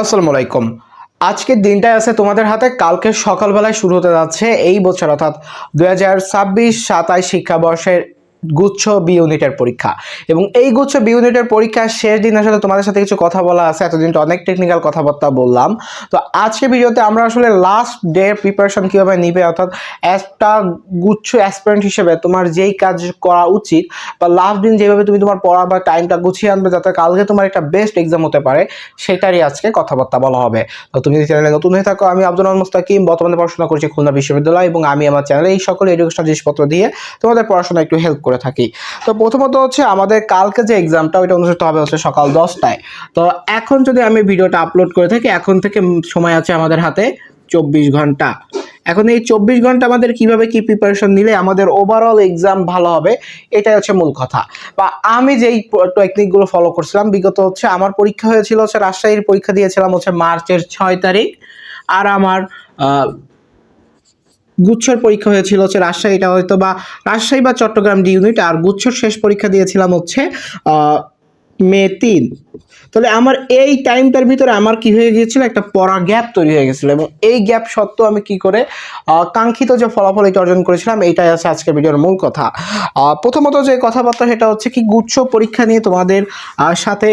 আসসালামু আলাইকুম। আজকের দিনটাই আছে তোমাদের হাতে। কালকে সকালবেলায় শুরু হতে যাচ্ছে এই বছর অর্থাৎ 2026-27 শিক্ষাবর্ষের গুচ্ছ বি ইউনিটের পরীক্ষা। এবং এই গুচ্ছ বি ইউনিটের পরীক্ষার শেষ দিন আসলে তোমাদের সাথে কিছু কথা বলা আছে। এতদিন তো অনেক টেকনিক্যাল কথাবার্তা বললাম। তো আজকের ভিডিওতে আমরা আসলে লাস্ট ডে প্রিপারেশন কীভাবে নিবে, অর্থাৎ একটা গুচ্ছ অ্যাসপিরেন্ট হিসেবে তোমার যেই কাজ করা উচিত বা লাস্ট দিন যেভাবে তুমি তোমার পড়া বা টাইমটা গুছিয়ে আনবে যাতে কালকে তোমার একটা বেস্ট এক্সাম হতে পারে, সেটারই আজকে কথাবার্তা বলা হবে। তো তুমি যদি চ্যানেলে নতুন হয়ে থাকো, আমি আব্দুল মুস্তাকিম, বর্তমানে পড়াশোনা করছি খুলনা বিশ্ববিদ্যালয় এবং আমি আমার চ্যানেলে এই সকল এডুকেশনাল জিনিসপত্র দিয়ে তোমাদের পড়াশোনা একটু হেল্প করে থাকি। তো প্রথমত হচ্ছে আমাদের কালকে যে এক্সামটা ওইটা অনুষ্ঠিত হবে হচ্ছে সকাল 10টায়। তো এখন যদি আমি ভিডিওটা আপলোড করে থাকি, এখন থেকে সময় আছে আমাদের হাতে 24 ঘন্টা। এখন এই 24 ঘন্টা আমাদের কিভাবে কি প্রিপারেশন নিলে আমাদের ওভারঅল এক্সাম ভালো হবে, এটাই হচ্ছে মূল কথা। বা আমি যেই টেকনিকগুলো ফলো করছিলাম বিগত হচ্ছে আমার পরীক্ষা হয়েছিল হচ্ছে রাজশাহীর পরীক্ষা দিয়েছিলাম হচ্ছে মার্চের 6 তারিখ, আর আমার গুচ্ছর পরীক্ষা হয়েছিল হচ্ছে রাজশাহীটা হয়তো বা রাজশাহী বা চট্টগ্রাম ডি ইউনিট, আর গুচ্ছর শেষ পরীক্ষা দিয়েছিলাম হচ্ছে মে 3। তাহলে আমার এই টাইমটার ভিতরে আমার কি হয়ে গিয়েছিল, একটা পড়া গ্যাপ তৈরি হয়ে গেছিল এবং এই গ্যাপ সত্ত্বেও আমি কি করে কাঙ্ক্ষিত যে ফলাফল এটা অর্জন করেছিলাম, এইটাই আছে আজকের ভিডিওর মূল কথা। প্রথমত যে কথাবার্তা সেটা হচ্ছে কি গুচ্ছ পরীক্ষা নিয়ে তোমাদের সাথে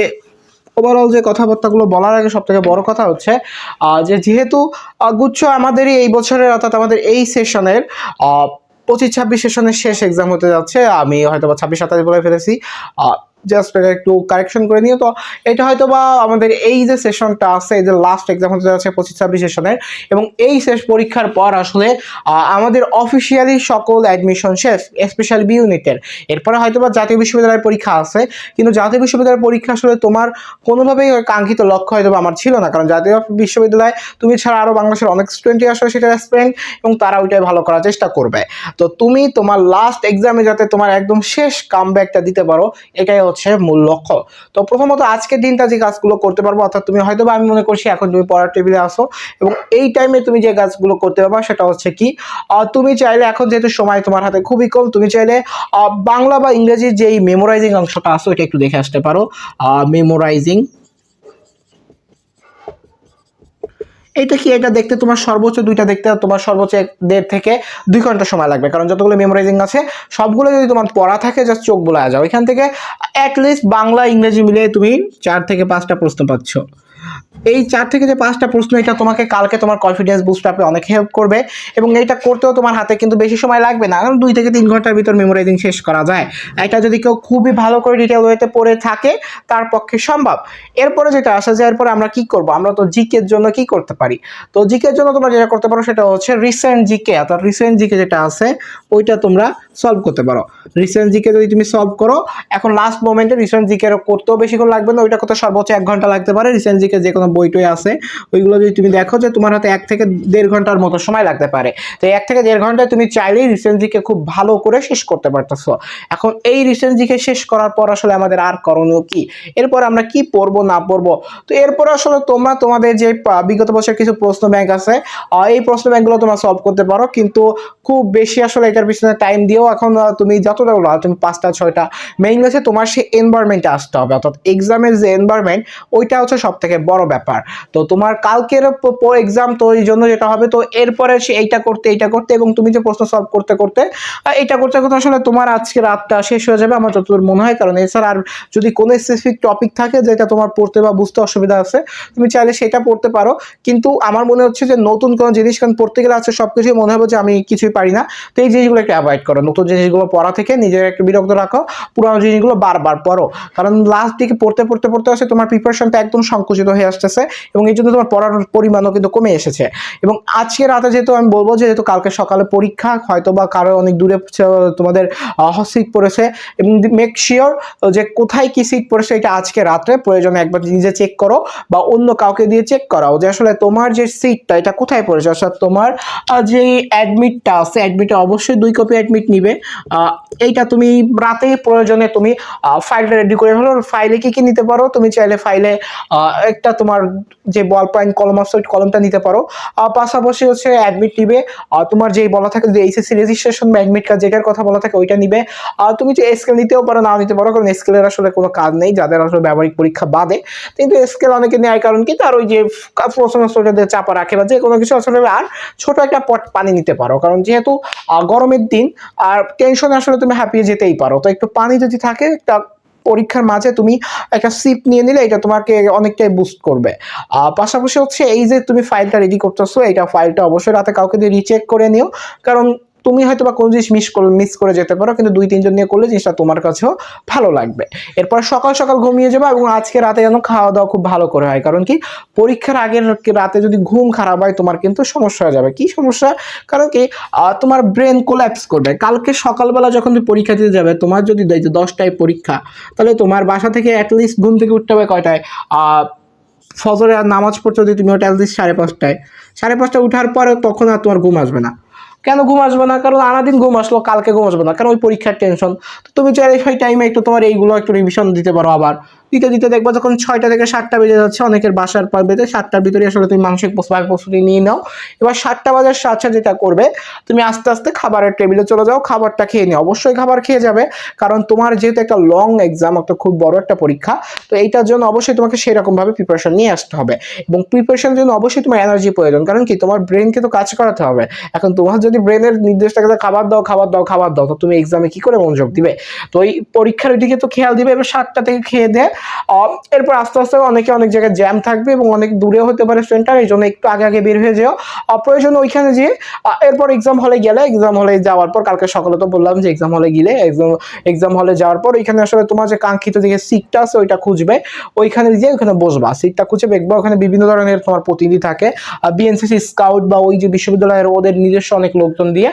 ওভারঅল যে কথাবার্তাগুলো বলার আগে সব থেকে বড় কথা হচ্ছে যে যেহেতু গুচ্ছ আমাদেরই এই বছরের অর্থাৎ আমাদের এই সেশনের 25-26 সেশনের শেষ এক্সাম হতে যাচ্ছে। আমি হয়তো বা 26-27 বলে ফেলেছি, জাস্ট এটা একটু কারেকশন করে নিও। তো এটা হয়তো বা আমাদের এই যে সেশনটা আছে, এই যে লাস্ট এক্সাম হতে যাচ্ছে 25-26 সেশনের, এবং এই শেষ পরীক্ষার পর আসলে আমাদের অফিসিয়ালি সকল অ্যাডমিশন শেষ, স্পেশালি বি ইউনিটের। এরপরে হয়তো বা জাতীয় বিশ্ববিদ্যালয়ের পরীক্ষা আছে, কিন্তু জাতীয় বিশ্ববিদ্যালয়ের পরীক্ষা আসলে তোমার কোনোভাবেই কাঙ্ক্ষিত লক্ষ্য হয়তো বা আমার ছিল না, কারণ জাতীয় বিশ্ববিদ্যালয় তুমি ছাড়া আরও বাংলাদেশের অনেক স্টুডেন্টই আসলে সেটা অ্যাসপিরেন্ট এবং তারা ওইটাই ভালো করার চেষ্টা করবে। তো তুমি তোমার লাস্ট এক্সামে যাতে তোমার একদম শেষ কামব্যাকটা দিতে পারো, এটাই হচ্ছে মূল লক্ষ্য। তো প্রথমত আজকের দিনটা যে কাজগুলো করতে পারবো, অর্থাৎ তুমি হয়তো বা আমি মনে করছি এখন তুমি পড়ার টেবিলে আসো এবং এই টাইমে তুমি যে কাজগুলো করতে পারবা সেটা হচ্ছে কি, তুমি চাইলে এখন যেহেতু সময় তোমার হাতে খুবই কম, তুমি চাইলে বাংলা বা ইংরেজির যেই মেমোরাইজিং অংশটা আছে ওইটা একটু দেখে আসতে পারো। মেমোরাইজিং এটা কি, এটা দেখতে তোমার সর্বোচ্চ দুইটা দেখতে তোমার সর্বোচ্চ 1.5 থেকে 2 ঘন্টা সময় লাগবে, কারণ যতগুলো মেমোরাইজিং আছে সবগুলো যদি তোমার পড়া থাকে জাস্ট চোখ বোলা যাও, এখান থেকে অ্যাটলিস্ট বাংলা ইংরেজি মিলিয়ে তুমি 4 থেকে 5টা প্রশ্ন পাচ্ছ। এই 4 থেকে যে 5টা প্রশ্ন এটা তোমাকে কালকে তোমার কনফিডেন্স বুস্ট আপে অনেক হেল্প করবে এবং এইটা করতেও তোমার হাতে কিন্তু বেশি সময় লাগবে না, কারণ 2 থেকে 3 ঘন্টার ভিতর মেমোরাইজিং শেষ করা যায়। এটা যদি কেউ খুবই ভালো করে ডিটেল ওয়েতে পড়ে থাকে তার পক্ষে সম্ভব। এরপরে যেটা আসা যায়, এরপরে আমরা কি করব, আমরা তো জিকের জন্য কি করতে পারি। তো জিকের জন্য তোমরা যেটা করতে পারো সেটা হচ্ছে রিসেন্ট জিকে, অর্থাৎ রিসেন্ট জিকে যেটা আছে ওইটা তোমরা সলভ করতে পারো। রিসেন্ট জিকে যদি তুমি সলভ করো, এখন লাস্ট মোমেন্টে রিসেন্ট জিকে করতেও বেশিক্ষণ লাগবে না, ওইটা করতে সর্বোচ্চ 1 ঘন্টা লাগতে পারে। রিসেন্ট জিকে যে কোনো বইটই আছে ওইগুলো যদি তুমি দেখো যে তোমার হাতে 1 থেকে 1.5 ঘন্টার মতো সময় লাগতে পারে। তো 1 থেকে 1.5 ঘন্টায় তুমি চাইলেই রিসেন্ট জিকে খুব ভালো করে শেষ করতে পারতেছো। এখন এই রিসেন্ট জিকে শেষ করার পর আসলে আমাদের আর করণীয় কি, এরপর আমরা কি পড়বো না পড়বো। তো এরপর আসলে তোমরা তোমাদের যে বিগত বছর কিছু প্রশ্ন ব্যাংক আছে এই প্রশ্ন ব্যাংকগুলো তোমরা সলভ করতে পারো, কিন্তু খুব বেশি আসলে এটার পিছনে টাইম দিও এখন তুমি যতটা বলো তুমি 5টা 6টা মেইন হচ্ছে তোমার সেই এনভায়রনমেন্টে আসতে হবে, অর্থাৎ এক্সামের যে এনভায়রনমেন্ট ওইটা হচ্ছে সব থেকে বড় ব্যাপার। তো তোমার কালকের এক্সাম, তো এই জন্য যেটা হবে, তো এরপরে সে এইটা করতে এবং তুমি যে প্রশ্ন সলভ করতে করতে এইটা করতে করতে আসলে তোমার আজকে রাতটা শেষ হয়ে যাবে আমার যতদূর মনে হয়। কারণ এছাড়া আর যদি কোনো স্পেসিফিক টপিক থাকে যেটা তোমার পড়তে বা বুঝতে অসুবিধা আছে, তুমি চাইলে সেটা পড়তে পারো, কিন্তু আমার মনে হচ্ছে যে নতুন কোনো জিনিস কারণ পড়তে গেলে আছে সবকিছুই মনে হবে যে আমি কিছুই পারি না। তো এই জিনিসগুলো একটু অ্যাভয়েড করো, নতুন জিনিসগুলো পড়া থেকে নিজের একটু বিরক্ত রাখো, পুরানো জিনিসগুলো বারবার পড়ো, কারণ লাস্ট দিকে পড়তে পড়তে পড়তে আসে তোমার প্রিপারেশনটা একদম সংকুচিত হয়ে আসতেছে এবং এই জন্য তোমার পড়ার পরিমাণও কিন্তু কমে এসেছে। এবং আজকে রাতে যেহেতু আমি বলবো যে যেহেতু কালকে সকালে পরীক্ষা, হয়তো বা কারো অনেক দূরে তোমাদের সিট পড়েছে, এবং মেক শিওর যে কোথায় কি সিট পড়েছে এটা আজকে রাত্রে প্রয়োজনে একবার নিজে চেক করো বা অন্য কাউকে দিয়ে চেক করাও যে আসলে তোমার যে সিটটা এটা কোথায় পড়েছে। অর্থাৎ তোমার যে অ্যাডমিটটা আছে, অ্যাডমিটে অবশ্যই 2 কপি অ্যাডমিট নিবে। এইটা তুমি রাতে প্রয়োজনে তুমি ফাইলটা রেডি করে ফেলো। ফাইলে কি কি নিতে পারো, তুমি চাইলে ফাইলে একটা তোমার যে বল পয়েন্ট কলম আছে ওই কলমটা নিতে পারো। পাশাপাশি হচ্ছে অ্যাডমিট নিবে, তোমার যেই বলা থাকে যে এইচএসসি রেজিস্ট্রেশন বা অ্যাডমিট কার্ড যেটার কথা বলা থাকে ওইটা নিবে। তুমি যে স্কেল নিতেও পারো, নাও নিতে পারো, কারণ স্কেলের আসলে কোনো কাজ নেই যাদের আসলে ব্যবহারিক পরীক্ষা বাদে। কিন্তু স্কেল অনেকে নেয় কারণ কি তার ওই যে প্রশ্ন দিয়ে চাপা রাখে বা যে কোনো কিছু আসলে। আর ছোট একটা পট পানি নিতে পারো, কারণ যেহেতু গরমের দিন আর টেনশনে আসলে তুমি হাঁপিয়ে যেতেই পারো, তো একটু পানি যদি থাকে একটা পরীক্ষার মাঝে তুমি একটা সিপ নিয়ে নিলে এটা তোমাকে অনেকটাই বুস্ট করবে। পাশাপাশি হচ্ছে এই যে তুমি ফাইলটা রেডি করতেছো, এইটা ফাইলটা অবশ্যই রাতে কাউকে দিয়ে রিচেক করে নিও, কারণ তুমি হয়তো বা কোনো জিনিস মিস করে যেতে পারো, কিন্তু 2-3 জন নিয়ে করলে জিনিসটা তোমার কাছেও ভালো লাগবে। এরপর সকাল সকাল ঘুমিয়ে যাবে, এবং আজকে রাতে যেন খাওয়া দাওয়া খুব ভালো করে হয়, কারণ কি পরীক্ষার আগের রাতে যদি ঘুম খারাপ হয় তোমার কিন্তু সমস্যা হয়ে যাবে। কি সমস্যা? কারণ কি তোমার ব্রেন কোল্যাপস করবে। কালকে সকালবেলা যখন তুমি পরীক্ষা দিতে যাবে, তোমার যদি 10টায় পরীক্ষা, তাহলে তোমার বাসা থেকে অ্যাটলিস্ট ঘুম থেকে উঠতে হবে কয়টায়? ফজরে আর নামাজ পড়তে যদি তুমি ওটা অ্যাটলিস্ট 5:30টায়, 5:30টায় উঠার পরে তখন আর তোমার ঘুম আসবে না। কেন ঘুম আসবে না? কারণ আনাদিন ঘুম আসলো, কালকে ঘুম আসবে না, কারণ ওই পরীক্ষার টেনশন। তো তুমি চাইলে সেই টাইমে একটু তোমার এইগুলো একটু রিভিশন দিতে পারো। আবার দিতে দিতে দেখবো যখন 6টা থেকে 7টা বেজে যাচ্ছে, অনেকের বাসার পর বেজে 7টার ভিতরে আসলে তুমি মানসিক প্রস্তুতি নিয়ে নাও। এবার 7টা বাজার সাথে যেটা করবে, তুমি আস্তে আস্তে খাবারের টেবিলে চলে যাও, খাবারটা খেয়ে নিও। অবশ্যই খাবার খেয়ে যাবে, কারণ তোমার যেহেতু একটা লং এক্সাম, একটা খুব বড় একটা পরীক্ষা, তো এইটার জন্য অবশ্যই তোমাকে সেরকম ভাবে প্রিপারেশন নিয়ে আসতে হবে। এবং প্রিপারেশনের জন্য অবশ্যই তোমার এনার্জি প্রয়োজন, কারণ কি তোমার ব্রেনকে তো কাজ করাতে হবে। এখন তোমার যদি ব্রেনের নির্দেশ থাকে খাবার দাও খাবার দাও খাবার দাও, তো তুমি এক্সামে কি করে মনোযোগ দিবে? তো এই পরীক্ষার দিকে তো খেয়াল দিবে। এবার 7টা থেকে খেয়ে দেয়, এরপর আস্তে আস্তে অনেক জায়গায় জ্যাম থাকবে এবং অনেক দূরে হতে পারে সেন্টার, এই জন্য একটু আগে বের হয়ে যাও প্রয়োজন ওইখানে যেয়ে। এরপর এক্সাম হলে গেলে, এক্সাম হলে যাওয়ার পর কালকে সকালে তো বললাম যে এক্সাম হলে গেলে এক্সাম হলে যাওয়ার পর ওইখানে আসলে তোমার যে কাঙ্ক্ষিত যে সিটটা আছে ওইটা খুঁজবে, ওইখানে গিয়ে ওইখানে বসবা, সিটটা খুঁজে দেখবা ওখানে বিভিন্ন ধরনের তোমার প্রতিনিধি থাকে, বিএনসিসি স্কাউট বা ওই যে বিশ্ববিদ্যালয়ের ওদের নিজস্ব অনেক লোকজন দিয়ে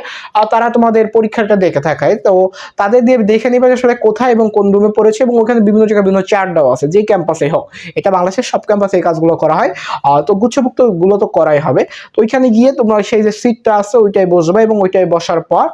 তারা তোমাদের পরীক্ষাটা দেখে থাকে। তো তাদের দিয়ে দেখে নিবে আসলে কোথায় এবং কোন রুমে পড়েছে, এবং ওখানে বিভিন্ন জায়গায় বিভিন্ন চার্ট দেওয়া আছে, যে ক্যাম্পাসে হোক। এটা বাংলাদেশের সব ক্যাম্পাসে এই কাজগুলো করা হয়। তো গুচ্ছভুক্ত গুলো তো করাই হবে। তো ওইখানে গিয়ে তোমরা সেই যে সিটটা আছে ওইটাই বসবে, এবং ওইটাই বসার পর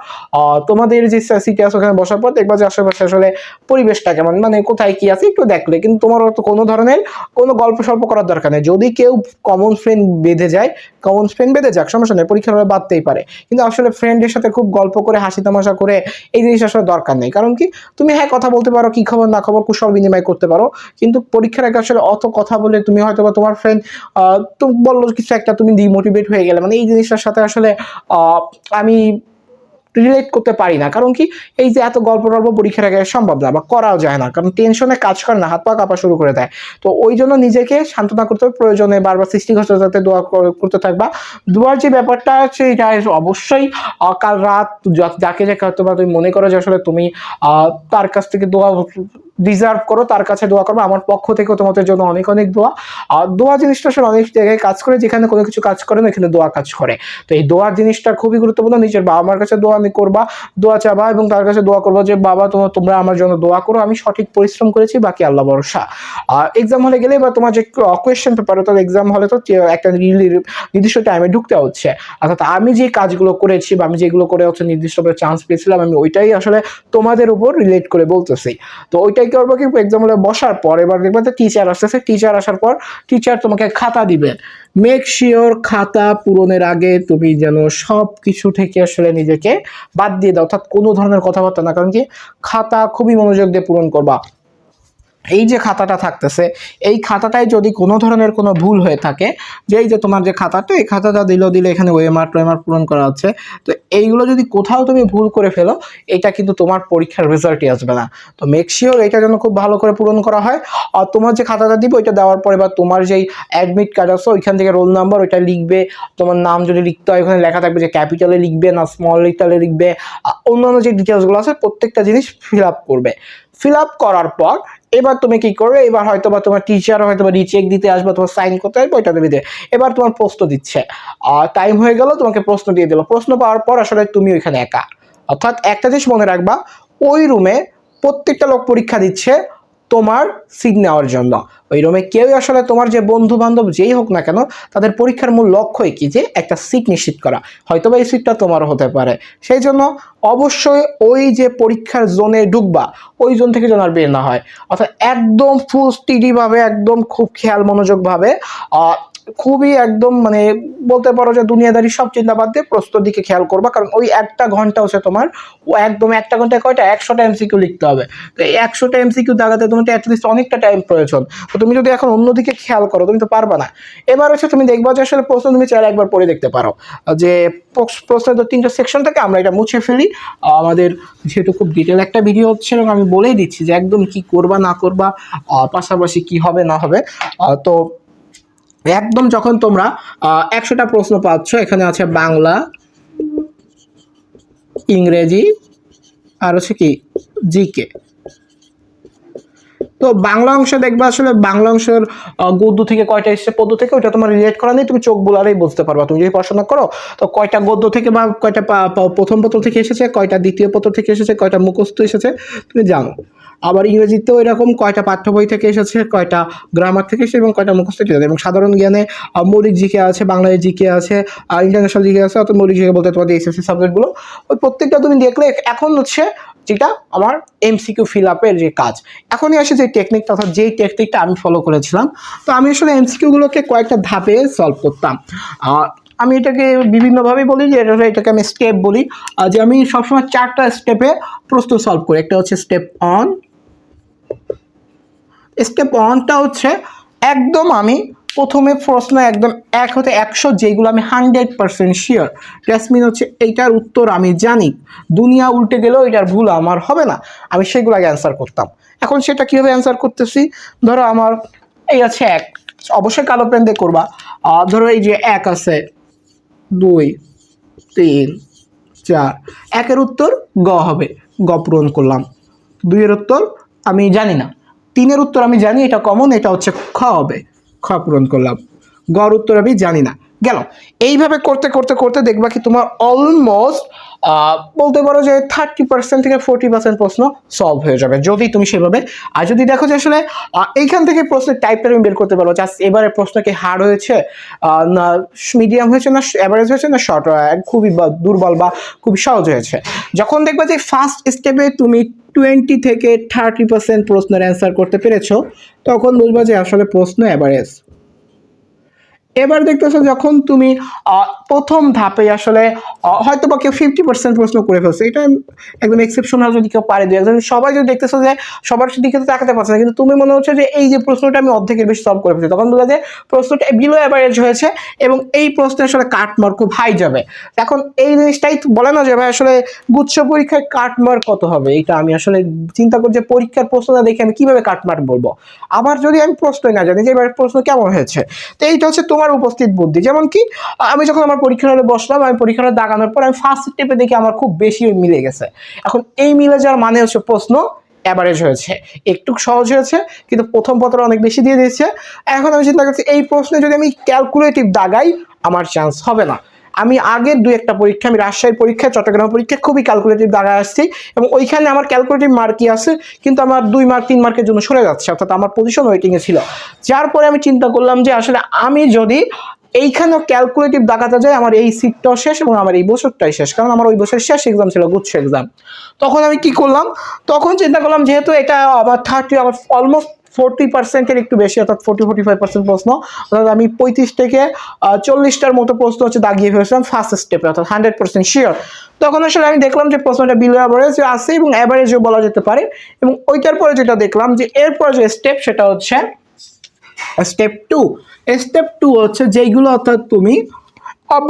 তোমাদের যে সিটে আছে ওখানে বসার পর দেখবা যে আশেপাশে আসলে পরিবেশটা কেমন, মানে কোথায় কি আছে একটু দেখলে। কিন্তু তোমার তো কোনো ধরনের কোনো গল্প সল্প করার দরকার নেই। যদি কেউ কমন ফ্রেন্ড বেঁধে যায়, কমন ফ্রেন্ড বেঁধে যাক, সমস্যা নেই, পরীক্ষার হলে বাদতেই পারে। কিন্তু আসলে ফ্রেন্ডের সাথে খুব গল্প করে হাসি তামাশা করে এই জিনিসটা আসলে দরকার নেই। কারণ কি তুমি হ্যাঁ কথা বলতে পারো, কি খবর না খবর কুশল বিনিময় করতে পারো, কিন্তু পরীক্ষার আগে আসলে অত কথা বলে তুমি হয়তো বা তোমার ফ্রেন্ড তো বললো কিছু একটা, তুমি ডিমোটিভেট হয়ে গেলে, মানে এই জিনিসটার সাথে আসলে আমি রিলেট করতে পারি না। কারণ কি এই যে এত গল্প পরীক্ষার আগে সম্ভব না বা করাও যায় না, কারণ টেনশনে কাজ করে না, হাত পা কাঁপা শুরু করে দেয়। তো ওই জন্য নিজেকে সান্ত্বনা করতে হবে, প্রয়োজনে বারবার সৃষ্টিকর্তার দোয়া করতে থাকবা। দোয়ার যে ব্যাপারটা আছে এটা অবশ্যই কাল রাত যাকে হয়তো বা তুমি মনে করো যে আসলে তুমি তার কাছ থেকে দোয়া ডিজার্ভ করো, তার কাছে দোয়া করবো। আমার পক্ষ থেকে তোমাদের জন্য অনেক অনেক দোয়া। আর দোয়া জিনিসটা আসলে অনেক জায়গায় কাজ করে, যেখানে কোনো কিছু কাজ করে না এখানে দোয়া কাজ করে। তো এই দোয়ার জিনিসটা খুবই গুরুত্বপূর্ণ। নিজের বাবা মার কাছে দোয়া করবা, দোয়া চাবা, এবং তার কাছে দোয়া করবো যে বাবা তোমরা আমার জন্য দোয়া করো, আমি সঠিক পরিশ্রম করেছি, বাকি আল্লাহ ভরসা। এক্সাম হলে গেলে বা তোমার যে কোয়েশ্চেন পেপার, তো এক্সাম হলে তো একটা নির্দিষ্ট টাইমে ঢুকতে হচ্ছে, অর্থাৎ আমি যে কাজগুলো করেছি বা আমি যেগুলো করে হচ্ছে নির্দিষ্টভাবে চান্স পেয়েছিলাম, আমি ওইটাই আসলে তোমাদের উপর রিলেট করে বলতেছি। তো ওইটাই করবো কি এক্সাম হলে বসার পর এবার দেখবে যে টিচার আসতেছে, টিচার আসার পর টিচার তোমাকে খাতা দিবে। মেক শিওর খাতা পূরণের আগে তুমি যেন সব কিছু থেকে আসলে নিজেকে বাদ দিয়ে দাও, অর্থাৎ কোনো ধরনের কথাবার্তা না। কারণ কি খাতা খুবই মনোযোগ দিয়ে পূরণ করবা। এই যে খাতাটা থাকতেছে, এই খাতাটায় যদি কোনো ধরনের কোনো ভুল হয়ে থাকে, যে এই যে তোমার যে খাতাটা, এই খাতাটা দিলে এখানে ওয়েমার টোয়েমার পূরণ করা আছে, তো এইগুলো যদি কোথাও তুমি ভুল করে ফেলো, এটা কিন্তু তোমার পরীক্ষার রেজাল্টই আসবে না। তো মেক শিওর এটা যেন খুব ভালো করে পূরণ করা হয়। আর তোমার যে খাতাটা দিবে ওইটা দেওয়ার পরে বা তোমার যেই অ্যাডমিট কার্ড আছে ওইখান থেকে রোল নাম্বার ওইটা লিখবে। তোমার নাম যদি লিখতে হয় ওখানে লেখা থাকবে যে ক্যাপিটালে লিখবে না স্মল লেটারে লিখবে, অন্যান্য যে ডিটেলসগুলো আছে প্রত্যেকটা জিনিস ফিল আপ করবে। ফিল আপ করার পর এবার তুমি কি করবে, এবার হয়তো বা তোমার টিচার হয়তো বা রিচেক দিতে আসবে, তোমার সাইন করতে আসবে, ওইটা দেবে। এবার তোমার প্রশ্ন দিচ্ছে, টাইম হয়ে গেল, তোমাকে প্রশ্ন দিয়ে দিল। প্রশ্ন পাওয়ার পর আসলে তুমি ওইখানে একা, অর্থাৎ একটা জিনিস মনে রাখবা, ওই রুমে প্রত্যেকটা লোক পরীক্ষা দিচ্ছে, তোমার সিট নেওয়ার জন্য। ওই রুমে কেউই আসলে তোমার যে বন্ধু বান্ধব যেই হোক না কেন, তাদের পরীক্ষার মূল লক্ষ্যই কি যে একটা সিট নিশ্চিত করা, হয়তো বা এই সিটটা তোমারও হতে পারে। সেই জন্য অবশ্যই ওই যে পরীক্ষার জোনে ঢুকবা, ওই জোন থেকে যেন আর বের না হয়। অর্থাৎ একদম ফুল স্টিডিভাবে, একদম খুব খেয়াল মনোযোগভাবে, খুবই একদম মানে বলতে পারো যে দুনিয়াদারি সব চিন্তা বাদ দিয়ে প্রশ্নের দিকে খেয়াল করবা, কারণ ওই একটা ঘন্টা হচ্ছে তোমার, ও একদম একটা ঘন্টায় কয়টা 100টা এমসিকিউ লিখতে হবে। তো এই 100টা এমসিকিউ দাগাতে তোমার অ্যাটলিস্ট অনেকটা টাইম প্রয়োজন। তো তুমি যদি এখন অন্যদিকে খেয়াল করো, তুমি তো পারবা না। এবার হচ্ছে তুমি দেখবা যে আসলে প্রশ্ন তুমি চাইলে একবার পড়ে দেখতে পারো, যে প্রশ্নের তো 3টা সেকশন থাকে, আমরা এটা মুছে ফেলি। আমাদের যেহেতু খুব ডিটেল একটা ভিডিও হচ্ছে, এবং আমি বলেই দিচ্ছি যে একদম কি করবা না করবা, পাশাপাশি কি হবে না হবে। তো একদম যখন তোমরা 100টা প্রশ্ন পাচ্ছ, এখানে আছে বাংলা, ইংরেজি, আর হচ্ছে কি জিকে। তো বাংলা অংশ দেখবা, আসলে বাংলা অংশের গদ্য থেকে কয়টা এসেছে, পদ্য থেকে, ওইটা তোমার রিলেট করা নেই, তুমি চোখ বুলারেই বুঝতে পারবা তুমি যদি পড়াশোনা করো। তো কয়টা গদ্য থেকে বা কয়টা প্রথম পত্র থেকে এসেছে, কয়টা দ্বিতীয় পত্র থেকে এসেছে, কয়টা মুখস্থ এসেছে তুমি জানো। আবার ইংরেজিতেও এরকম কয়টা পাঠ্য বই থেকে এসেছে, কয়টা গ্রামার থেকে এসেছে, এবং কয়টা মুখস্থ এসেছে। এবং সাধারণ জ্ঞানে মৌলিক জিকে আছে, বাংলায় জিকে আছে, ইন্টারন্যাশনাল জিকে আছে, অর্থাৎ মৌলিক জিকে বলতে তোমাদের এসএসসি সাবজেক্টগুলো, ওই প্রত্যেকটা তুমি দেখলে এখন হচ্ছে যেটা আমার এমসিকিউ ফিল আপের যে কাজ। এখনই আসে যে টেকনিকটা, অর্থাৎ যেই টেকনিকটা আমি ফলো করেছিলাম। তো আমি আসলে এমসিকিউগুলোকে কয়েকটা ধাপে সলভ করতাম। আমি এটাকে বিভিন্নভাবেই বলি, যে এটাকে আমি স্টেপ বলি, যে আমি সবসময় 4টা স্টেপে প্রশ্ন সলভ করি। একটা হচ্ছে স্টেপ অন। স্টেপ অনটা হচ্ছে একদম আমি প্রথমে প্রশ্ন একদম 1 হতে 100 যেগুলো আমি 100% শিওর, জাসমিন হচ্ছে এইটার উত্তর আমি জানি, দুনিয়া উল্টে গেলেও এটার ভুল আমার হবে না, আমি সেগুলো আগে অ্যান্সার করতাম। এখন সেটা কীভাবে অ্যান্সার করতেছি, ধরো আমার এই আছে 1, অবশ্যই কালো পেন দিয়ে করবা। ধরো এই যে 1 আছে, 2, 3, 4, 1-এর উত্তর গ হবে, গ পূরণ করলাম। 2-এর উত্তর আমি জানি না, 3-এর উত্তর আমি জানি, এটা কমন, এটা হচ্ছে খ হবে, খ পূরণ করলাম। গর উত্তর আমি জানি না, গেল। এইভাবে করতে করতে করতে দেখবা কি তোমার অলমোস্ট বলতে পারো যে 30% থেকে 40% প্রশ্ন সলভ হয়ে যাবে, যদি তুমি সেভাবে। আর যদি দেখো যে আসলে এইখান থেকে প্রশ্নের টাইপটা তুমি বের করতে পারো, জাস্ট এবারে প্রশ্ন কি হার্ড হয়েছে, না মিডিয়াম হয়েছে, না অ্যাভারেজ হয়েছে, না শর্ট, খুবই দুর্বল বা খুবই সহজ হয়েছে। যখন দেখবা যে ফার্স্ট স্টেপে তুমি 20 থেকে 30% প্রশ্নের অ্যান্সার করতে পেরেছো, তখন বুঝবা যে আসলে প্রশ্ন অ্যাভারেজ। এবার দেখতেছো যখন তুমি প্রথম ধাপে আসলে হয়তো বা কেউ 50% প্রশ্ন করে ফেলছে, এটা একদম এক্সেপশনাল যদি কেউ পারে, দুই একজন, সবাই যদি দেখতেছো যে সবার দিকে তো তাকাতে পারছে না, কিন্তু তুমি মনে হচ্ছে যে এই যে প্রশ্নটা আমি অর্ধেকের বেশি সলভ করে ফেলছি, তখন বোঝা যায় প্রশ্নটা বিলো অ্যাভারেজ হয়েছে, এবং এই প্রশ্নে আসলে কাটমার্ক খুব হাই যাবে। এখন এই জিনিসটাই বলে না যে ভাই আসলে গুচ্ছ পরীক্ষায় কাটমার্ক কত হবে, এটা আমি আসলে চিন্তা করি যে পরীক্ষার প্রশ্নটা দেখে আমি কিভাবে কাটমার্ক বলবো, আবার যদি আমি প্রশ্নই না জানি যে এবার প্রশ্ন কেমন হয়েছে। তো এইটা হচ্ছে তোমার উপস্থিত বুদ্ধি। যেমন কি আমি যখন আমার পরীক্ষার হলে বসলাম, আমি পরীক্ষার হলে দাগানোর পর আমি ফার্স্ট স্টেপে দেখি আমার খুব বেশি মিলে গেছে। এখন এই মিলে যাওয়ার মানে হচ্ছে প্রশ্ন অ্যাভারেজ হয়েছে, একটু সহজ হয়েছে, কিন্তু প্রথম পত্র অনেক বেশি দিয়ে দিয়েছে। এখন আমি চিন্তা করছি এই প্রশ্নে যদি আমি ক্যালকুলেটিভ দাগাই, আমার চান্স হবে না। আমি আগের 2-1টা পরীক্ষা, আমি রাজশাহীর পরীক্ষা, চট্টগ্রাম পরীক্ষা খুবই ক্যালকুলেটিভ দাগায় আসছি, এবং ওইখানে আমার ক্যালকুলেটিভ মার্কই আছে, কিন্তু আমার 2 মার্ক 3 মার্কের জন্য সরে যাচ্ছে, অর্থাৎ আমার পজিশন ওয়েটিংয়ে ছিল। যার পরে আমি চিন্তা করলাম যে আসলে আমি যদি এইখানেও ক্যালকুলেটিভ দাগাতে যায়, আমার এই সিটটাও শেষ, এবং আমার এই বছরটাই শেষ, কারণ আমার ওই বছরের শেষ এক্সাম ছিল গুচ্ছ এক্সাম। তখন আমি কি করলাম, তখন চিন্তা করলাম যেহেতু এটা আমার আমার অলমোস্ট 40%-এর একটু বেশি, অর্থাৎ 40-45% প্রশ্ন, অর্থাৎ আমি 35 থেকে 40টার মতো প্রশ্ন হচ্ছে দাগিয়ে ফেলেছিলাম ফার্স্ট স্টেপে, অর্থাৎ 100% শিওর। তখন আসলে আমি দেখলাম যে প্রশ্নটা বিলো অ্যাভারেজ আছে, এবং অ্যাভারেজও বলা যেতে পারে। এবং ওইটার পরে যেটা দেখলাম যে এরপর যে স্টেপ, সেটা হচ্ছে স্টেপ 2। স্টেপ 2 হচ্ছে যেইগুলো অর্থাৎ তুমি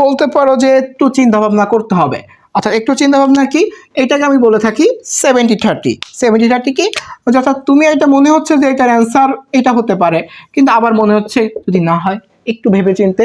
বলতে পারো যে একটু চিন্তা ভাবনা করতে হবে, অর্থাৎ একটু চিন্তা ভাবনা কি, এটাকে আমি বলে থাকি 70-30। 70-30 কি, অর্থাৎ তুমি এটা মনে হচ্ছে যে এটার অ্যান্সার এটা হতে পারে, কিন্তু আবার মনে হচ্ছে যদি না হয়, একটু ভেবেচিন্তে,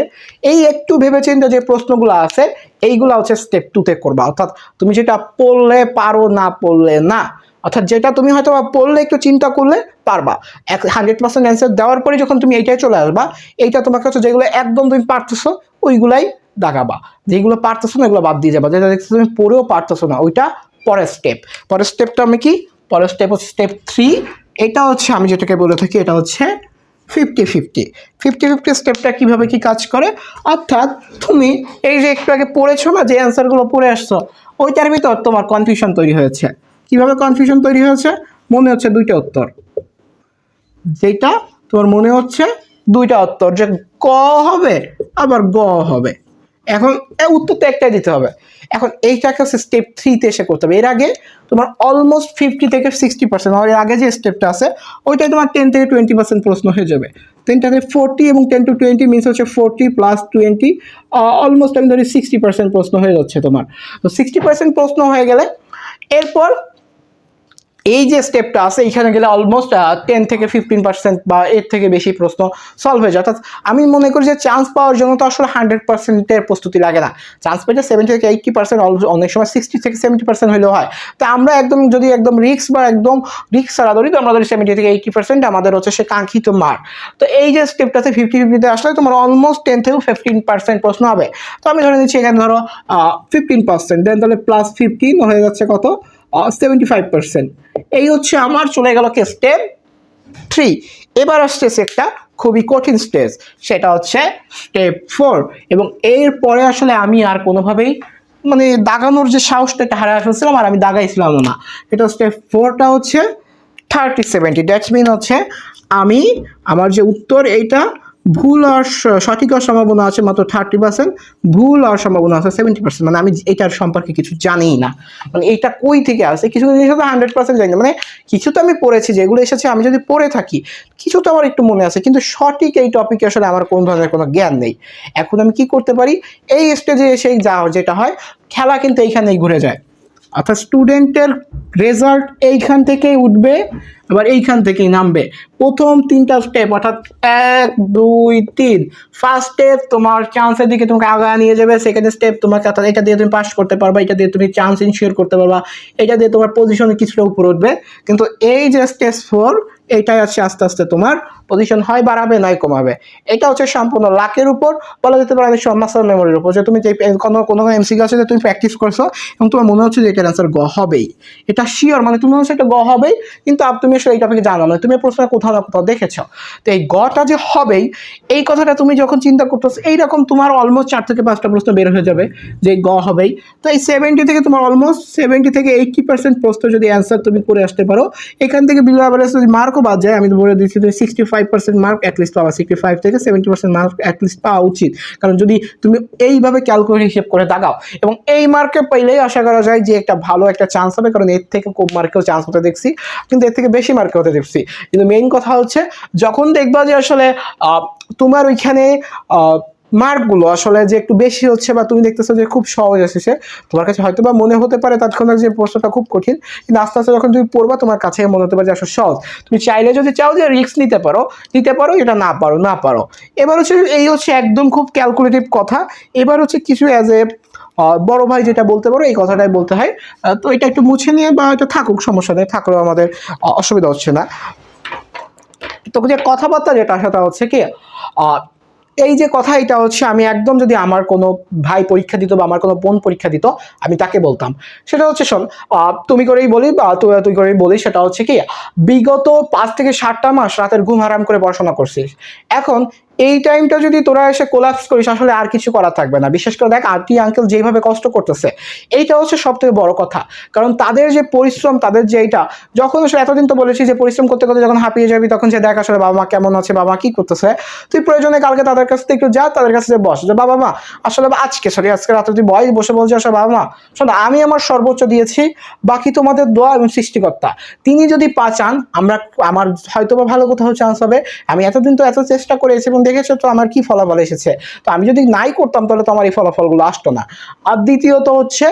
এই একটু ভেবেচিন্তে যে প্রশ্নগুলো আছে এইগুলো হচ্ছে স্টেপ 2-তে করবা। অর্থাৎ তুমি যেটা পড়লে পারো, না পড়লে না, অর্থাৎ যেটা তুমি হয়তো পড়লে একটু চিন্তা করলে পারবা, 100% অ্যান্সার দেওয়ার পরে যখন তুমি এইটাই চলে আসবা, এইটা তোমার কাছে যেগুলো একদম তুমি পারতেছো ওইগুলাই দাগাবা, যেগুলো পারতেছো না এগুলো বাদ দিয়ে যাবা, যেটা দেখছো তুমি পড়েও পারতেছো না ওইটা পরের স্টেপ। পরের স্টেপটা আমি কি, পরের স্টেপ হচ্ছে স্টেপ 3, এটা হচ্ছে আমি যেটাকে বলে থাকি এটা হচ্ছে 50-50। 50-50 স্টেপটা কীভাবে কি কাজ করে, অর্থাৎ তুমি এই যে একটু আগে পড়েছো না, যে অ্যান্সারগুলো পড়ে আসছো ওইটার ভিতর তোমার কনফিউশন তৈরি হয়েছে। কিভাবে কনফিউশন তৈরি হয়েছে? মনে হচ্ছে দুইটা উত্তর, যেটা তোমার মনে হচ্ছে দুইটা উত্তর, যে ক হবে আবার গ হবে। এখন উত্তর তো একটাই দিতে হবে। এখন এইটাকে হচ্ছে স্টেপ 3-তে এসে করতে হবে। এর আগে তোমার অলমোস্ট 50 থেকে 60%, আর এর আগে যে স্টেপটা আছে ওইটাই তোমার 10 থেকে 20% প্রশ্ন হয়ে যাবে। 10টাতে 40 এবং 10 to 20 মিনস হচ্ছে 40 প্লাস 20, অলমোস্ট আমি ধরি 60% প্রশ্ন হয়ে যাচ্ছে তোমার। তো 60% প্রশ্ন হয়ে গেলে এরপর এই যে স্টেপটা আছে এখানে গেলে অলমোস্ট 10 থেকে 15% বা এর থেকে বেশি প্রশ্ন সলভ হয়ে যায়। অর্থাৎ আমি মনে করি যে চান্স পাওয়ার জন্য তো আসলে 100%-এর প্রস্তুতি লাগে না, চান্স পেতে 70 থেকে 80%, অনেক সময় 60 থেকে 70% হলেও হয়। তো আমরা একদম যদি একদম রিস্ক বা একদম রিস্ক ছাড়া ধরি, তো আমরা ধরি 70 থেকে 80% আমাদের হচ্ছে সে কাঙ্ক্ষিত মার্ক। তো এই যে স্টেপটাতে 50-50-তে আসলে তোমার অলমোস্ট 10 থেকে 15% প্রশ্ন হবে। তো আমি ধরে নিচ্ছি এখানে ধরো 15%, দেন তাহলে প্লাস 15 হয়ে যাচ্ছে কত, 75%। এই হচ্ছে আমার চলে গেল কে স্টেপ 3। এবার আসছে একটা খুবই কঠিন স্টেজ, সেটা হচ্ছে স্টেপ 4। এবং এর পরে আসলে আমি আর কোনোভাবেই মানে দাগানোর যে সাহসটা এটা হারিয়ে ফেলছিলাম, আর আমি দাগাইছিলাম না। এটা স্টেপ 4টা হচ্ছে 30-70। দ্যাটস মিন হচ্ছে আমি আমার যে উত্তর এইটা ভুল আর সঠিক হওয়ার সম্ভাবনা আছে মাত্র 30%, ভুল হওয়ার সম্ভাবনা আছে 70%। মানে আমি এটার সম্পর্কে কিছু জানিই না, মানে এইটা কই থেকে আসে কিছু জিনিস তো 100% জানি না। মানে কিছু তো আমি পড়েছি, যেগুলো এসেছে আমি যদি পড়ে থাকি কিছু তো আমার একটু মনে আছে, কিন্তু সঠিক এই টপিকে আসলে আমার কোনো ধরনের কোনো জ্ঞান নেই। এখন আমি কি করতে পারি, এই স্টেজে এসে যা যেটা হয়, খেলা কিন্তু এইখানেই ঘুরে যায়। অর্থাৎ স্টুডেন্টের রেজাল্ট এইখান থেকেই উঠবে, আবার এইখান থেকেই নামবে। প্রথম 3টা স্টেপ অর্থাৎ 1, 2, 3, ফার্স্ট স্টেপ তোমার চান্সের দিকে তোমাকে আগায় নিয়ে যাবে। সেকেন্ড স্টেপ তোমাকে অর্থাৎ এটা দিয়ে তুমি পাস করতে পারবা, এটা দিয়ে তুমি চান্স ইনশিওর করতে পারবা, এটা দিয়ে তোমার পজিশনে কিছুটা উপর উঠবে। কিন্তু এই যে স্টেজ 4, এইটাই আছে আস্তে আস্তে তোমার পজিশন হয় বাড়াবে নয় কমাবে। এটা হচ্ছে সম্পূর্ণ লাকের উপর, বলা যেতে পারে মাসেল মেমোরির উপর। যে তুমি যে কোনো কোনো এমসিকিউ আছে যে তুমি প্র্যাকটিস করছো এবং তোমার মনে হচ্ছে যে এটার অ্যান্সার গ হবেই, এটা শিওর, মানে তুমি হচ্ছে এটা গ হবেই, কিন্তু তুমি আসলে এই টপিকে জানো না, তুমি প্রশ্ন কোথাও না কোথাও দেখেছো। তো এই গটা যে হবেই এই কথাটা তুমি যখন চিন্তা করতেছো, এইরকম তোমার অলমোস্ট 4 থেকে 5টা প্রশ্ন বের হয়ে যাবে যে গ হবেই। তো এই 70 থেকে তোমার অলমোস্ট 70 থেকে 80% প্রশ্ন যদি অ্যান্সার তুমি করে আসতে পারো, এখান থেকে বিলো অ্যাভারেজ যদি মার্কও বাদ যায়, আমি বলে দিচ্ছি তুমি 65% মার্ক অ্যাটলিস্ট পাওয়া, 65 থেকে 70% মার্ক অ্যাটলিস্ট পাওয়া উচিত। কারণ যদি তুমি এইভাবে ক্যালকুলেট হিসেব করে দাগাও, এবং এই মার্কে পাইলেই আশা করা যায় যে একটা ভালো একটা চান্স হবে। কারণ এর থেকে কম মার্কেও চান্স হতে দেখছি, কিন্তু এর থেকে বেশি মার্কে হতে দেখছি। কিন্তু মেইন কথা হচ্ছে যখন দেখবা যে আসলে তোমার ওইখানে মার্কগুলো আসলে যে একটু বেশি হচ্ছে, বা তুমি দেখতেছো যে খুব সহজ এসেছে, তোমার কাছে হয়তো বা মনে হতে পারে তৎক্ষণাৎ যে প্রশ্নটা খুব কঠিন, কিন্তু আস্তে আস্তে যখন তুমি পড়বা তোমার কাছে মনে হতে পারে যে আসলে সহজ। তুমি চাইলে যদি চাও যে রিস্ক নিতে পারো, এটা না পারো। এবার হচ্ছে এই হচ্ছে একদম খুব ক্যালকুলেটিভ কথা। এবার হচ্ছে কিছু অ্যাজ এ বড় ভাই যেটা বলতে পারো এই কথাটাই বলতে হয়। তো এটা একটু মুছে নিয়ে বা এটা থাকুক, সমস্যা নেই, থাকলেও আমাদের অসুবিধা হচ্ছে না। তো যে কথাবার্তা যেটা সেটা হচ্ছে কি, এই যে কথা, এটা হচ্ছে আমি একদম যদি আমার কোনো ভাই পরীক্ষা দিত বা আমার কোনো বোন পরীক্ষা দিত, আমি তাকে বলতাম। সেটা হচ্ছে শোন, তুমি করেই বলি বা তুই করেই বলি, সেটা হচ্ছে কি বিগত 5 থেকে 7টা মাস রাতের ঘুম হারাম করে পড়াশোনা করছিস। এখন এই টাইমটা যদি তোরা এসে কোলাপস করিস, আসলে আর কিছু করা থাকবে না। বিশেষ করে দেখ আন্টি আঙ্কেল যেভাবে কষ্ট করতেছে, এইটা হচ্ছে সব থেকে বড় কথা। কারণ তাদের যে পরিশ্রম, তাদের যে এইটা, যখন আসলে এতদিন তো বলেছি যে পরিশ্রম করতে করতে যখন হাঁপিয়ে যাবি, তখন যে দেখ আসলে বাবা মা কেমন আছে, বাবা মা কি করতেছে, তুই প্রয়োজনে কালকে তাদের কাছ থেকে একটু যা, তাদের কাছে বস, যে বাবা মা আসলে আজকে রাতে তুই বসে বলছি আসলে বাবা মা শোনো, আমি আমার সর্বোচ্চ দিয়েছি, বাকি তোমাদের দোয়া এবং সৃষ্টিকর্তা তিনি যদি চান আমার হয়তো বা ভালো কোথাও চান্স হবে। আমি এতদিন তো এত চেষ্টা করেছি এবং দেখেছো তো আমার কি ফলাফল এসেছে। তো আমি যদি নাই করতাম তাহলে তো আমার এই ফলাফলগুলো আসতো না। আর দ্বিতীয়ত হচ্ছে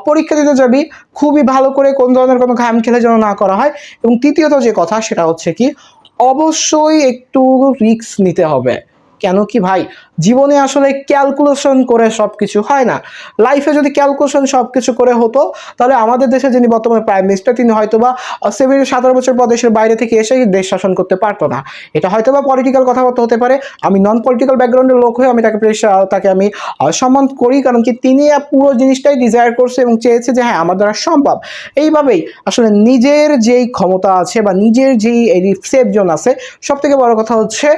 পরীক্ষা দিতে যাবি, খুবই ভালো করে কোন ধরনের কোনো ঘাম খেলে যেন না করা হয়। এবং তৃতীয়ত যে কথা সেটা হচ্ছে কি, অবশ্যই একটু রিস্ক নিতে হবে। কেন কি ভাই, জীবনে আসলে ক্যালকুলেশন করে সব কিছু হয় না। লাইফে যদি ক্যালকুলেশন সব কিছু করে হতো, তাহলে আমাদের দেশে যিনি বর্তমানে প্রাইম মিনিস্টার, তিনি হয়তো বা 17 বছর পর দেশের বাইরে থেকে এসে দেশ শাসন করতে পারতো না। এটা হয়তো বা পলিটিক্যাল কথাবার্তা হতে পারে। আমি নন পলিটিক্যাল ব্যাকগ্রাউন্ডের লোক হয়ে আমি তাকে আমি সম্মান করি, কারণ কি তিনি পুরো জিনিসটাই ডিজায়ার করছে এবং চেয়েছে যে হ্যাঁ আমার দ্বারা সম্ভব। এইভাবেই আসলে নিজের যেই ক্ষমতা আছে বা নিজের যেই সেফ জোন আছে, সব থেকে বড় কথা হচ্ছে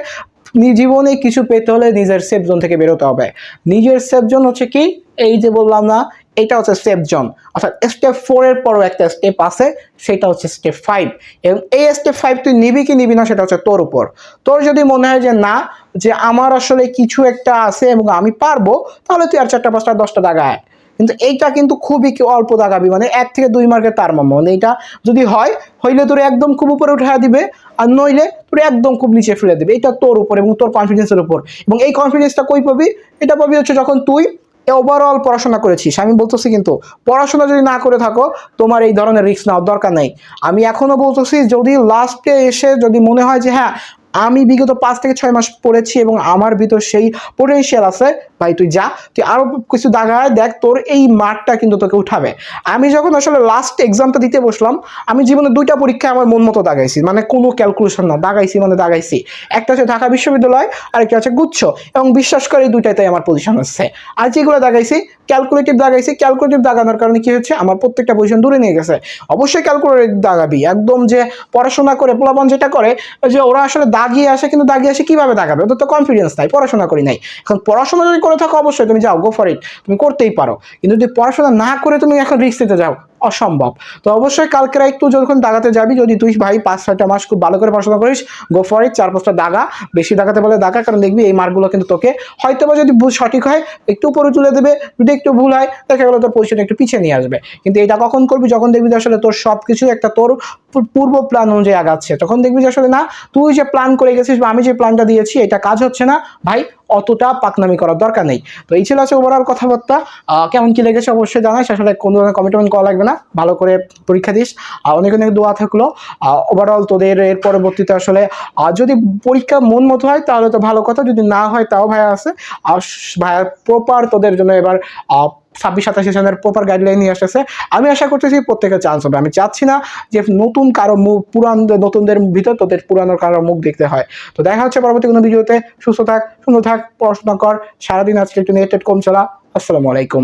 জীবনে কিছু পেতে হলে নিজের সেফ জোন থেকে বেরোতে হবে। নিজের সেফ জোন হচ্ছে কি, এই যে বললাম না, এটা হচ্ছে সেফ জোন। অর্থাৎ স্টেপ 4 এর পরও একটা স্টেপ আছে, সেটা হচ্ছে স্টেপ 5। এবং এই স্টেপ 5 তুই নিবি কি নিবি না সেটা হচ্ছে তোর উপর। তোর যদি মনে হয় যে না, যে আমার আসলে কিছু একটা আছে এবং আমি পারবো, তাহলে তুই আর 4টা 5টা 10টা দাগায়। কিন্তু এইটা কিন্তু খুবই অল্প দাগাবি, মানে 1 থেকে 2 মার্কের তার মামা, মানে এইটা যদি হইলে তোর একদম খুব উপরে উঠা দিবে, আর নইলে তোর একদম খুব নিচে ফেলে দেবে। এটা তোর উপর এবং তোর কনফিডেন্সের উপর। এবং এই কনফিডেন্সটা কই পাবি? এটা পাবি হচ্ছে যখন তুই ওভারঅল পড়াশোনা করেছিস। আমি বলতেছি কিন্তু পড়াশোনা যদি না করে থাকো, তোমার এই ধরনের রিস্ক নেওয়ার দরকার নেই। আমি এখনো বলতেছি, যদি লাস্টে এসে যদি মনে হয় যে হ্যাঁ আমি বিগত 5 থেকে 6 মাস পড়েছি এবং আমার ভিতর সেই পোটেনশিয়াল আছে, ভাই তুই যা, তুই আরো কিছু দাগায় দেখ, তোর এই মার্কটা কিন্তু তোকে উঠাবে। আমি যখন আসলে লাস্ট এক্সামটা দিতে বসলাম, আমি জীবনে 2টা পরীক্ষায় আমার মন মতো দাগাইছি, মানে কোনো ক্যালকুলেশন না, দাগাইছি মানে দাগাইছি। একটা হচ্ছে ঢাকা বিশ্ববিদ্যালয়, আরেকটা হচ্ছে গুচ্ছ, এবং বিশ্বাস করে এই 2টাতেই আমার পজিশন হচ্ছে। আর যেগুলো দাগাইছি ক্যালকুলেটিভ দাগাইছি। ক্যালকুলেটিভ দাগানোর কারণে কি হচ্ছে, আমার প্রত্যেকটা পজিশন দূরে নিয়ে গেছে। অবশ্যই ক্যালকুলেটিভ দাগাবি, একদম যে পড়াশোনা করে পোলাপান যেটা করে, যে ওরা আসলে দাগিয়ে আসে, কিন্তু দাগিয়ে আসে কিভাবে দাগাবে, ওদের তো কনফিডেন্স নাই, পড়াশোনা করি নাই। এখন পড়াশোনা যদি করে থাকো, অবশ্যই তুমি যাও, গো ফর ইট, তুমি করতেই পারো। কিন্তু যদি পড়াশোনা না করে তুমি এখন রিস্ক নিতে যাও, অসম্ভব। তো অবশ্যই কালকেরা একটু যখন দাগাতে যাবি, যদি তুই ভাই 5-6টা মাস খুব ভালো করে পড়াশোনা করিস, গো ফর ইট, 4-5টা দাগা, বেশি দাগাতে বলে দাগা, কারণ দেখবি এই মার্কগুলো কিন্তু তোকে হয়তো বা যদি সঠিক হয় একটু উপরে তুলে দেবে, যদি একটু ভুল হয় দেখা গেলো তোর পজিশন একটু পিছিয়ে নিয়ে আসবে। কিন্তু এটা কখন করবি, যখন দেখবি যে আসলে তোর সবকিছু একটা তোর পূর্ব প্ল্যান অনুযায়ী আগাচ্ছে, তখন দেখবি যে আসলে না, তুই যে প্ল্যান করে গেছিস বা আমি যে প্ল্যানটা দিয়েছি এটা কাজ হচ্ছে না, ভাই অতটা পাকনামি করার দরকার নেই। তো এই ছিল আছে ওভারঅল কথাবার্তা। কেমন কি লেগেছে অবশ্যই জানাইস। আসলে কোনো ধরনের কমেন্ট করা লাগবে না, ভালো করে পরীক্ষা দিস। অনেক অনেক দোয়া থাকলো। ওভারঅল তোদের এর পরবর্তীতে আসলে যদি পরীক্ষা মন মতো হয় তাহলে তো ভালো কথা, যদি না হয় তাও ভাইয়া আছে। আর ভাইয়া প্রপার তোদের জন্য এবার 26-27 সেশনের প্রপার গাইডলাইন নিয়ে আসতেছে। আমি আশা করতেছি প্রত্যেকের চান্স হবে। আমি চাচ্ছি না যে নতুন কারো মুখ, নতুনদের ভিতর তোদের পুরানোর কারো মুখ দেখতে হয়। তো দেখা হচ্ছে পরবর্তী কোনো ভিডিওতে। সুস্থ থাক, সুন্দর থাক, পড়াশোনা কর, সারাদিন আজকে একটু নেট কম চলা। আসসালামু আলাইকুম।